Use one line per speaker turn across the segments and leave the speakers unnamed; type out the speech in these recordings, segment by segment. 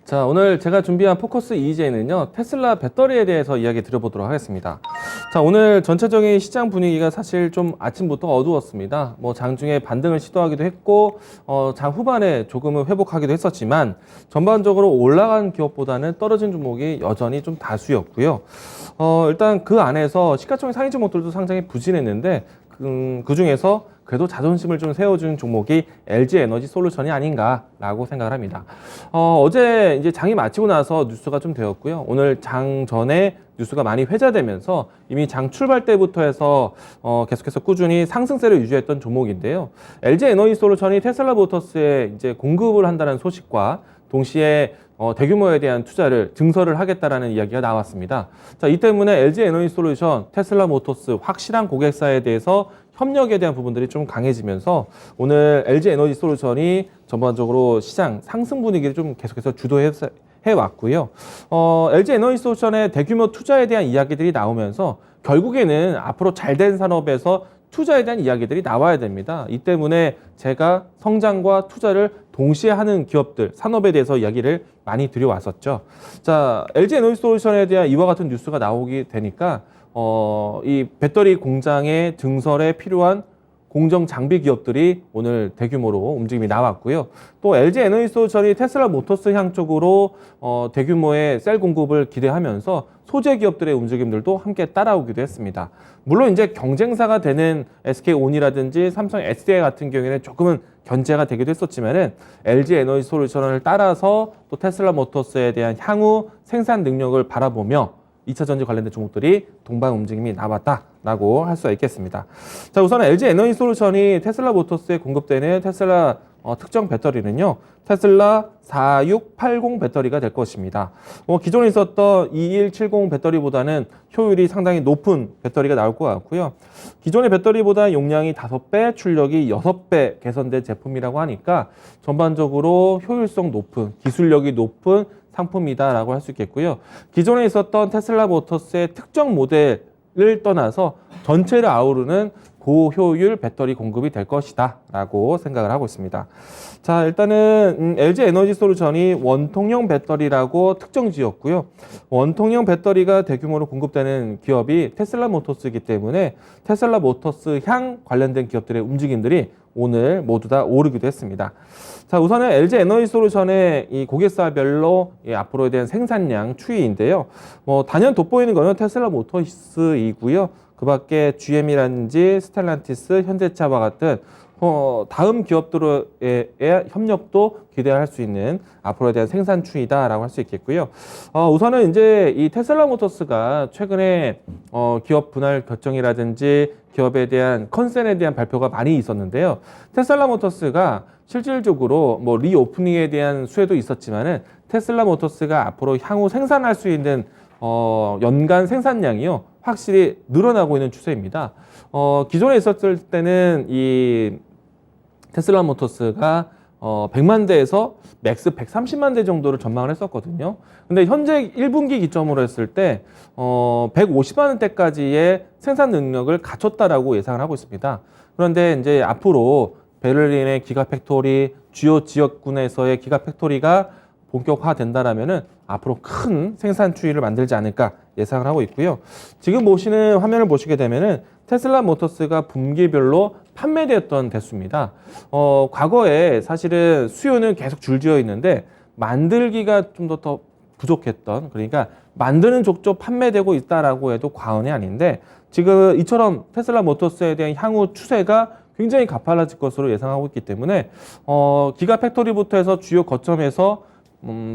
자, 오늘 제가 준비한 포커스 EJ는요, 테슬라 배터리에 대해서 이야기 드려보도록 하겠습니다. 자, 오늘 전체적인 시장 분위기가 사실 좀 아침부터 어두웠습니다. 장중에 반등을 시도하기도 했고, 장 후반에 조금은 회복하기도 했었지만, 전반적으로 올라간 기업보다는 떨어진 종목이 여전히 좀 다수였고요. 일단 그 안에서 시가총액 상위 종목들도 상당히 부진했는데, 그 중에서 그래도 자존심을 좀 세워준 종목이 LG 에너지 솔루션이 아닌가라고 생각을 합니다. 어제 이제 장이 마치고 나서 뉴스가 좀 되었고요. 오늘 장 전에 뉴스가 많이 회자되면서 이미 장 출발 때부터 해서 계속해서 꾸준히 상승세를 유지했던 종목인데요. LG 에너지 솔루션이 테슬라 모터스에 이제 공급을 한다는 소식과 동시에 대규모에 대한 투자를 증설을 하겠다라는 이야기가 나왔습니다. 자, 이 때문에 LG 에너지 솔루션, 테슬라 모터스 확실한 고객사에 대해서 협력에 대한 부분들이 좀 강해지면서 오늘 LG 에너지 솔루션이 전반적으로 시장 상승 분위기를 좀 계속해서 주도해 왔고요. LG 에너지 솔루션의 대규모 투자에 대한 이야기들이 나오면서 결국에는 앞으로 잘된 산업에서 투자에 대한 이야기들이 나와야 됩니다. 이 때문에 제가 성장과 투자를 동시에 하는 기업들, 산업에 대해서 이야기를 많이 드려왔었죠. 자, LG 에너지 솔루션에 대한 이와 같은 뉴스가 나오게 되니까 이 배터리 공장의 증설에 필요한 공정 장비 기업들이 오늘 대규모로 움직임이 나왔고요. 또 LG 에너지 솔루션이 테슬라 모터스 향 쪽으로 대규모의 셀 공급을 기대하면서 소재 기업들의 움직임들도 함께 따라오기도 했습니다. 물론 이제 경쟁사가 되는 SK온이라든지 삼성 SDI 같은 경우에는 조금은 견제가 되기도 했었지만은 LG 에너지 솔루션을 따라서 또 테슬라 모터스에 대한 향후 생산 능력을 바라보며 2차 전지 관련된 종목들이 동반 움직임이 나왔다라고 할 수가 있겠습니다. 자, 우선 LG 에너지 솔루션이 테슬라 모터스에 공급되는 테슬라 특정 배터리는요, 테슬라 4680 배터리가 될 것입니다. 기존에 있었던 2170 배터리보다는 효율이 상당히 높은 배터리가 나올 것 같고요. 기존의 배터리보다 용량이 5배, 출력이 6배 개선된 제품이라고 하니까 전반적으로 효율성 높은, 기술력이 높은 상품이다라고 할 수 있겠고요. 기존에 있었던 테슬라 모터스의 특정 모델을 떠나서 전체를 아우르는 고효율 배터리 공급이 될 것이다 라고 생각을 하고 있습니다. 자, 일단은 LG 에너지 솔루션이 원통형 배터리라고 특정 지었고요. 원통형 배터리가 대규모로 공급되는 기업이 테슬라 모터스이기 때문에 테슬라 모터스 향 관련된 기업들의 움직임들이 오늘 모두 다 오르기도 했습니다. 자, 우선은 LG 에너지 솔루션의 이 고객사별로 앞으로에 대한 생산량 추이인데요. 단연 돋보이는 거는 테슬라 모터스이고요. 그 밖에 GM이라든지 스텔란티스, 현대차와 같은 다음 기업들의 협력도 기대할 수 있는 앞으로에 대한 생산 추이다라고 할 수 있겠고요. 우선은 이제 이 테슬라 모터스가 최근에 기업 분할 결정이라든지 기업에 대한 컨센에 대한 발표가 많이 있었는데요. 테슬라 모터스가 실질적으로 리오프닝에 대한 수혜도 있었지만은 테슬라 모터스가 앞으로 향후 생산할 수 있는 연간 생산량이요, 확실히 늘어나고 있는 추세입니다. 기존에 있었을 때는 이 테슬라 모터스가 100만 대에서 맥스 130만 대 정도를 전망을 했었거든요. 근데 현재 1분기 기점으로 했을 때 150만 대까지의 생산 능력을 갖췄다라고 예상을 하고 있습니다. 그런데 이제 앞으로 베를린의 기가팩토리, 주요 지역군에서의 기가팩토리가 본격화된다라면은 앞으로 큰 생산 추이를 만들지 않을까 예상을 하고 있고요. 지금 보시는 화면을 보시게 되면은 테슬라 모터스가 분기별로 판매되었던 대수입니다. 과거에 사실은 수요는 계속 줄지어 있는데 만들기가 좀 더 부족했던, 그러니까 만드는 족족 판매되고 있다라고 해도 과언이 아닌데, 지금 이처럼 테슬라 모터스에 대한 향후 추세가 굉장히 가팔라질 것으로 예상하고 있기 때문에 기가팩토리부터 해서 주요 거점에서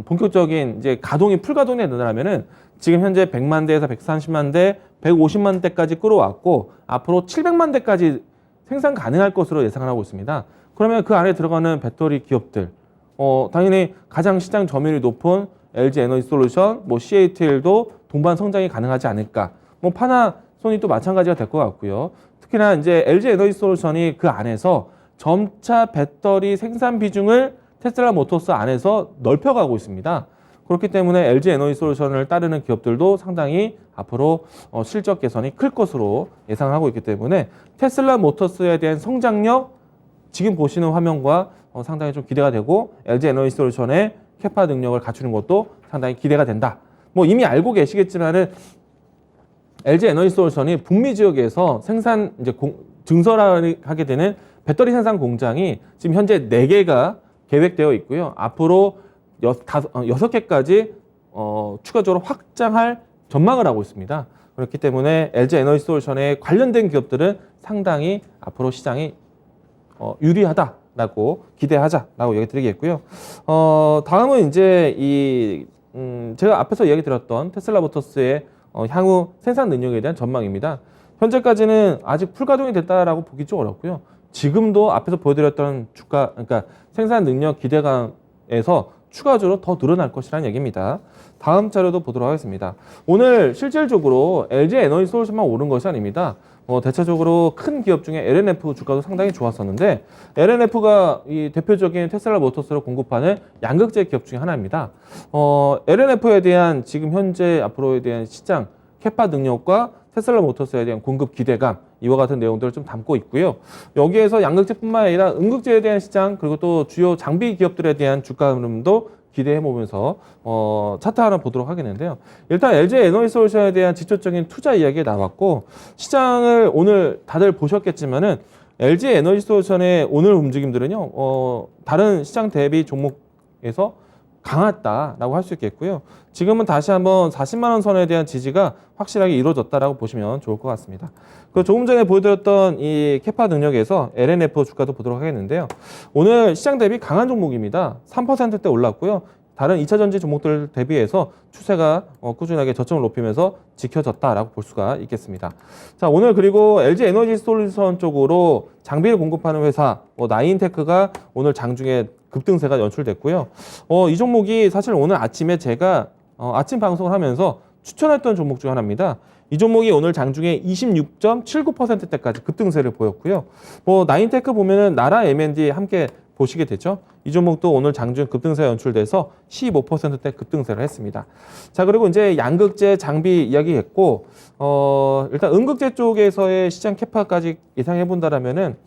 본격적인 이제 가동이 풀가동이 된다면은 지금 현재 100만 대에서 130만 대, 150만 대까지 끌어왔고 앞으로 700만 대까지 생산 가능할 것으로 예상을 하고 있습니다. 그러면 그 안에 들어가는 배터리 기업들, 당연히 가장 시장 점유율이 높은 LG 에너지 솔루션, CATL도 동반 성장이 가능하지 않을까. 파나소닉도 마찬가지가 될 것 같고요. 특히나 이제 LG 에너지 솔루션이 그 안에서 점차 배터리 생산 비중을 테슬라 모터스 안에서 넓혀가고 있습니다. 그렇기 때문에 LG 에너지 솔루션을 따르는 기업들도 상당히 앞으로 실적 개선이 클 것으로 예상하고 있기 때문에 테슬라 모터스에 대한 성장력, 지금 보시는 화면과 상당히 좀 기대가 되고 LG 에너지 솔루션의 캐파 능력을 갖추는 것도 상당히 기대가 된다. 뭐 이미 알고 계시겠지만은 LG 에너지솔루션이 북미 지역에서 생산 이제 증설하게 되는 배터리 생산 공장이 지금 현재 4개가 계획되어 있고요. 앞으로 6개까지 추가적으로 확장할 전망을 하고 있습니다. 그렇기 때문에 LG 에너지솔루션에 관련된 기업들은 상당히 앞으로 시장이 유리하다라고 기대하자라고 얘기 드리겠고요. 다음은 이제 제가 앞에서 얘기 드렸던 테슬라 모터스의 향후 생산 능력에 대한 전망입니다. 현재까지는 아직 풀가동이 됐다라고 보기 좀 어렵고요. 지금도 앞에서 보여드렸던 주가, 그러니까 생산 능력 기대감에서 추가적으로 더 늘어날 것이라는 얘기입니다. 다음 자료도 보도록 하겠습니다. 오늘 실질적으로 LG 에너지솔루션만 오른 것이 아닙니다. 대체적으로 큰 기업 중에 LNF 주가도 상당히 좋았었는데 LNF가 이 대표적인 테슬라 모터스를 공급하는 양극재 기업 중에 하나입니다. LNF에 대한 지금 현재 앞으로에 대한 시장 캐파 능력과 테슬라 모터스에 대한 공급 기대감 이와 같은 내용들을 좀 담고 있고요. 여기에서 양극재뿐만 아니라 음극재에 대한 시장 그리고 또 주요 장비 기업들에 대한 주가 흐름도 기대해 보면서 차트 하나 보도록 하겠는데요. 일단 LG 에너지솔루션에 대한 지표적인 투자 이야기 나왔고 시장을 오늘 다들 보셨겠지만은 LG 에너지솔루션의 오늘 움직임들은요. 다른 시장 대비 종목에서 강했다라고 할 수 있겠고요. 지금은 다시 한번 40만 원 선에 대한 지지가 확실하게 이루어졌다라고 보시면 좋을 것 같습니다. 그 조금 전에 보여드렸던 이 캐파 능력에서 LNF 주가도 보도록 하겠는데요. 오늘 시장 대비 강한 종목입니다. 3%대 올랐고요. 다른 2차 전지 종목들 대비해서 추세가 꾸준하게 저점을 높이면서 지켜졌다라고 볼 수가 있겠습니다. 자, 오늘 그리고 LG 에너지 솔루션 쪽으로 장비를 공급하는 회사 나인테크가 오늘 장중에 급등세가 연출됐고요. 이 종목이 사실 오늘 아침에 제가 아침 방송을 하면서 추천했던 종목 중 하나입니다. 이 종목이 오늘 장중에 26.79%대까지 급등세를 보였고요. 나인테크 보면은 나라 M&D 함께 보시게 되죠. 이 종목도 오늘 장중 급등세가 연출돼서 15%대 급등세를 했습니다. 자, 그리고 이제 양극재 장비 이야기했고, 일단 음극재 쪽에서의 시장 캐파까지 예상해 본다라면은,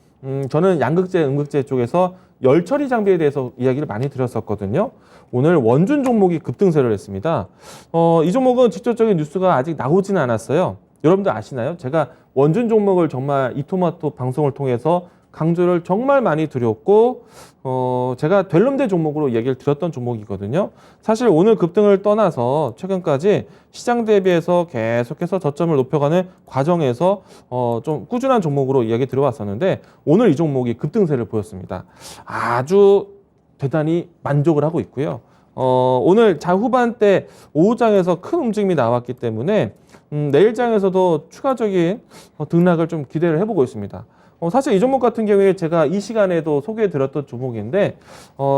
저는 양극재, 음극재 쪽에서 열처리 장비에 대해서 이야기를 많이 드렸었거든요. 오늘 원준 종목이 급등세를 했습니다. 이 종목은 직접적인 뉴스가 아직 나오지는 않았어요. 여러분들 아시나요? 제가 원준 종목을 정말 이토마토 방송을 통해서 강조를 정말 많이 드렸고 제가 될름대 종목으로 얘기를 드렸던 종목이거든요. 사실 오늘 급등을 떠나서 최근까지 시장 대비해서 계속해서 저점을 높여가는 과정에서 좀 꾸준한 종목으로 이야기 들어왔었는데 오늘 이 종목이 급등세를 보였습니다. 아주 대단히 만족을 하고 있고요. 오늘 자후반 때 오후장에서 큰 움직임이 나왔기 때문에 내일장에서도 추가적인 등락을 좀 기대를 해보고 있습니다. 사실 이 종목 같은 경우에 제가 이 시간에도 소개해드렸던 종목인데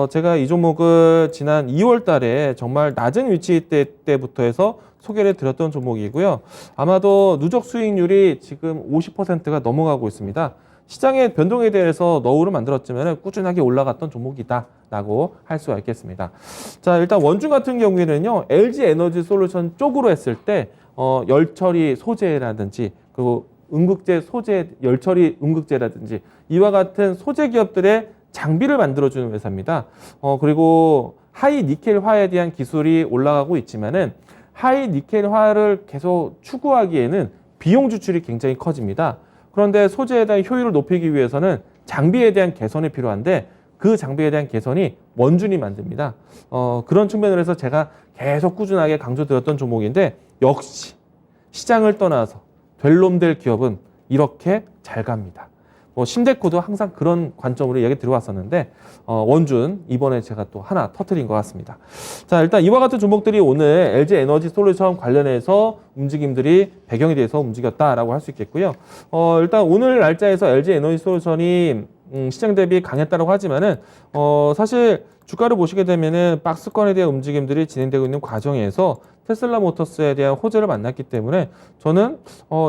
제가 이 종목을 지난 2월 달에 정말 낮은 위치 때부터 해서 소개를 드렸던 종목이고요. 아마도 누적 수익률이 지금 50%가 넘어가고 있습니다. 시장의 변동에 대해서 너울을 만들었지만 꾸준하게 올라갔던 종목이다라고 할 수가 있겠습니다. 자, 일단 원준 같은 경우에는요. LG 에너지 솔루션 쪽으로 했을 때 열처리 소재라든지 그리고 음극재 소재, 열처리 음극재라든지 이와 같은 소재 기업들의 장비를 만들어주는 회사입니다. 그리고 하이 니켈화에 대한 기술이 올라가고 있지만은 하이 니켈화를 계속 추구하기에는 비용 지출이 굉장히 커집니다. 그런데 소재에 대한 효율을 높이기 위해서는 장비에 대한 개선이 필요한데 그 장비에 대한 개선이 원준이 만듭니다. 그런 측면으로 해서 제가 계속 꾸준하게 강조드렸던 종목인데 역시 시장을 떠나서 될 놈 될 기업은 이렇게 잘 갑니다. 심데코도 항상 그런 관점으로 얘기 들어왔었는데 원준 이번에 제가 또 하나 터뜨린 것 같습니다. 자, 일단 이와 같은 종목들이 오늘 LG 에너지 솔루션 관련해서 움직임들이 배경에 대해서 움직였다라고 할 수 있겠고요. 일단 오늘 날짜에서 LG 에너지 솔루션이 시장 대비 강했다고 하지만은 사실 주가를 보시게 되면은 박스권에 대한 움직임들이 진행되고 있는 과정에서 테슬라 모터스에 대한 호재를 만났기 때문에 저는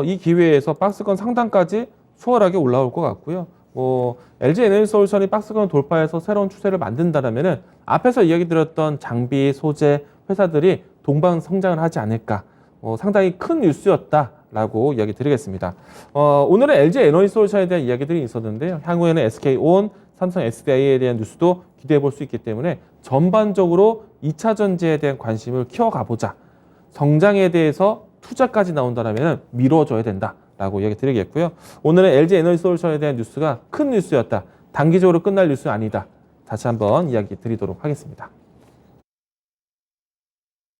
이 기회에서 박스권 상단까지 수월하게 올라올 것 같고요. LG 에너지 솔루션이 박스권 돌파해서 새로운 추세를 만든다라면은 앞에서 이야기 드렸던 장비, 소재 회사들이 동반 성장을 하지 않을까. 상당히 큰 뉴스였다라고 이야기 드리겠습니다. 오늘은 LG 에너지 솔루션에 대한 이야기들이 있었는데요. 향후에는 SK온, 삼성 SDI에 대한 뉴스도 기대해 볼 수 있기 때문에 전반적으로 2차 전지에 대한 관심을 키워가 보자. 성장에 대해서 투자까지 나온다면 미뤄줘야 된다라고 이야기 드리겠고요. 오늘은 LG 에너지솔루션에 대한 뉴스가 큰 뉴스였다. 단기적으로 끝날 뉴스는 아니다. 다시 한번 이야기 드리도록 하겠습니다.